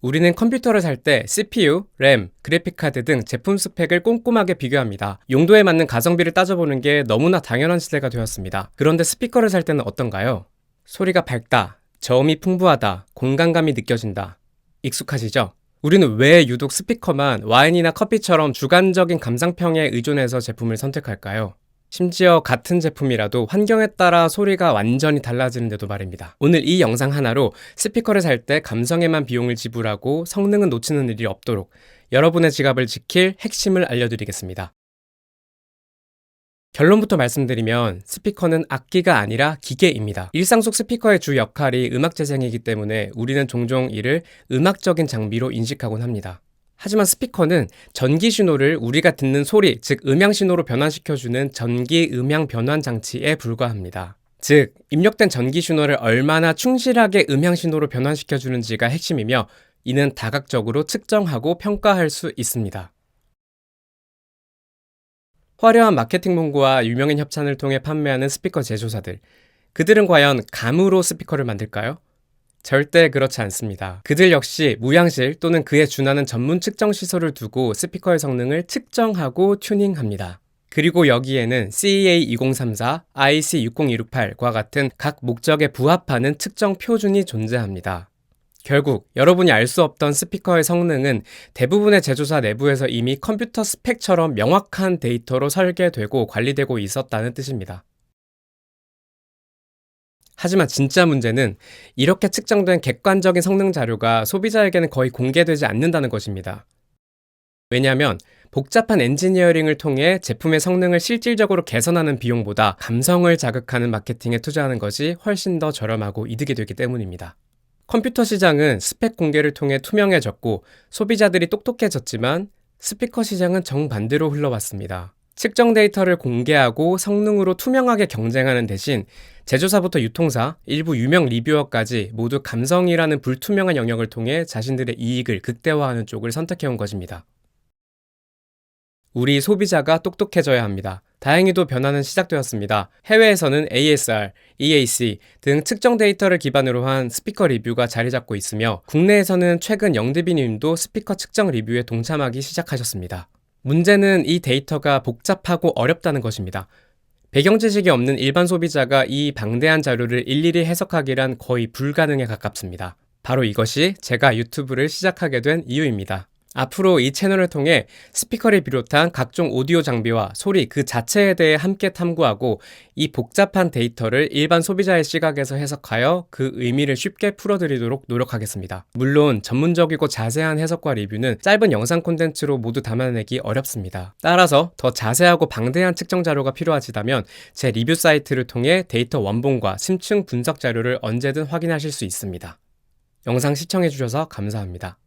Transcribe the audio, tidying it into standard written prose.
우리는 컴퓨터를 살 때 CPU, 램, 그래픽카드 등 제품 스펙을 꼼꼼하게 비교합니다. 용도에 맞는 가성비를 따져보는 게 너무나 당연한 시대가 되었습니다. 그런데 스피커를 살 때는 어떤가요? 소리가 밝다, 저음이 풍부하다, 공간감이 느껴진다. 익숙하시죠? 우리는 왜 유독 스피커만 와인이나 커피처럼 주관적인 감상평에 의존해서 제품을 선택할까요? 심지어 같은 제품이라도 환경에 따라 소리가 완전히 달라지는데도 말입니다. 오늘 이 영상 하나로 스피커를 살 때 감성에만 비용을 지불하고 성능은 놓치는 일이 없도록 여러분의 지갑을 지킬 핵심을 알려드리겠습니다. 결론부터 말씀드리면 스피커는 악기가 아니라 기계입니다. 일상 속 스피커의 주 역할이 음악 재생이기 때문에 우리는 종종 이를 음악적인 장비로 인식하곤 합니다. 하지만 스피커는 전기 신호를 우리가 듣는 소리, 즉 음향 신호로 변환시켜주는 전기 음향 변환 장치에 불과합니다. 즉, 입력된 전기 신호를 얼마나 충실하게 음향 신호로 변환시켜주는지가 핵심이며 이는 다각적으로 측정하고 평가할 수 있습니다. 화려한 마케팅 문구와 유명인 협찬을 통해 판매하는 스피커 제조사들. 그들은 과연 감으로 스피커를 만들까요? 절대 그렇지 않습니다. 그들 역시 무향실 또는 그에 준하는 전문 측정 시설을 두고 스피커의 성능을 측정하고 튜닝합니다. 그리고 여기에는 CEA2034, IC60268과 같은 각 목적에 부합하는 측정 표준이 존재합니다. 결국 여러분이 알 수 없던 스피커의 성능은 대부분의 제조사 내부에서 이미 컴퓨터 스펙처럼 명확한 데이터로 설계되고 관리되고 있었다는 뜻입니다. 하지만 진짜 문제는 이렇게 측정된 객관적인 성능 자료가 소비자에게는 거의 공개되지 않는다는 것입니다. 왜냐하면 복잡한 엔지니어링을 통해 제품의 성능을 실질적으로 개선하는 비용보다 감성을 자극하는 마케팅에 투자하는 것이 훨씬 더 저렴하고 이득이 되기 때문입니다. 컴퓨터 시장은 스펙 공개를 통해 투명해졌고 소비자들이 똑똑해졌지만 스피커 시장은 정반대로 흘러왔습니다. 측정 데이터를 공개하고 성능으로 투명하게 경쟁하는 대신 제조사부터 유통사, 일부 유명 리뷰어까지 모두 감성이라는 불투명한 영역을 통해 자신들의 이익을 극대화하는 쪽을 선택해온 것입니다. 우리 소비자가 똑똑해져야 합니다. 다행히도 변화는 시작되었습니다. 해외에서는 ASR, EAC 등 측정 데이터를 기반으로 한 스피커 리뷰가 자리 잡고 있으며 국내에서는 최근 영드비님도 스피커 측정 리뷰에 동참하기 시작하셨습니다. 문제는 이 데이터가 복잡하고 어렵다는 것입니다. 배경 지식이 없는 일반 소비자가 이 방대한 자료를 일일이 해석하기란 거의 불가능에 가깝습니다. 바로 이것이 제가 유튜브를 시작하게 된 이유입니다. 앞으로 이 채널을 통해 스피커를 비롯한 각종 오디오 장비와 소리 그 자체에 대해 함께 탐구하고 이 복잡한 데이터를 일반 소비자의 시각에서 해석하여 그 의미를 쉽게 풀어드리도록 노력하겠습니다. 물론 전문적이고 자세한 해석과 리뷰는 짧은 영상 콘텐츠로 모두 담아내기 어렵습니다. 따라서 더 자세하고 방대한 측정 자료가 필요하시다면 제 리뷰 사이트를 통해 데이터 원본과 심층 분석 자료를 언제든 확인하실 수 있습니다. 영상 시청해주셔서 감사합니다.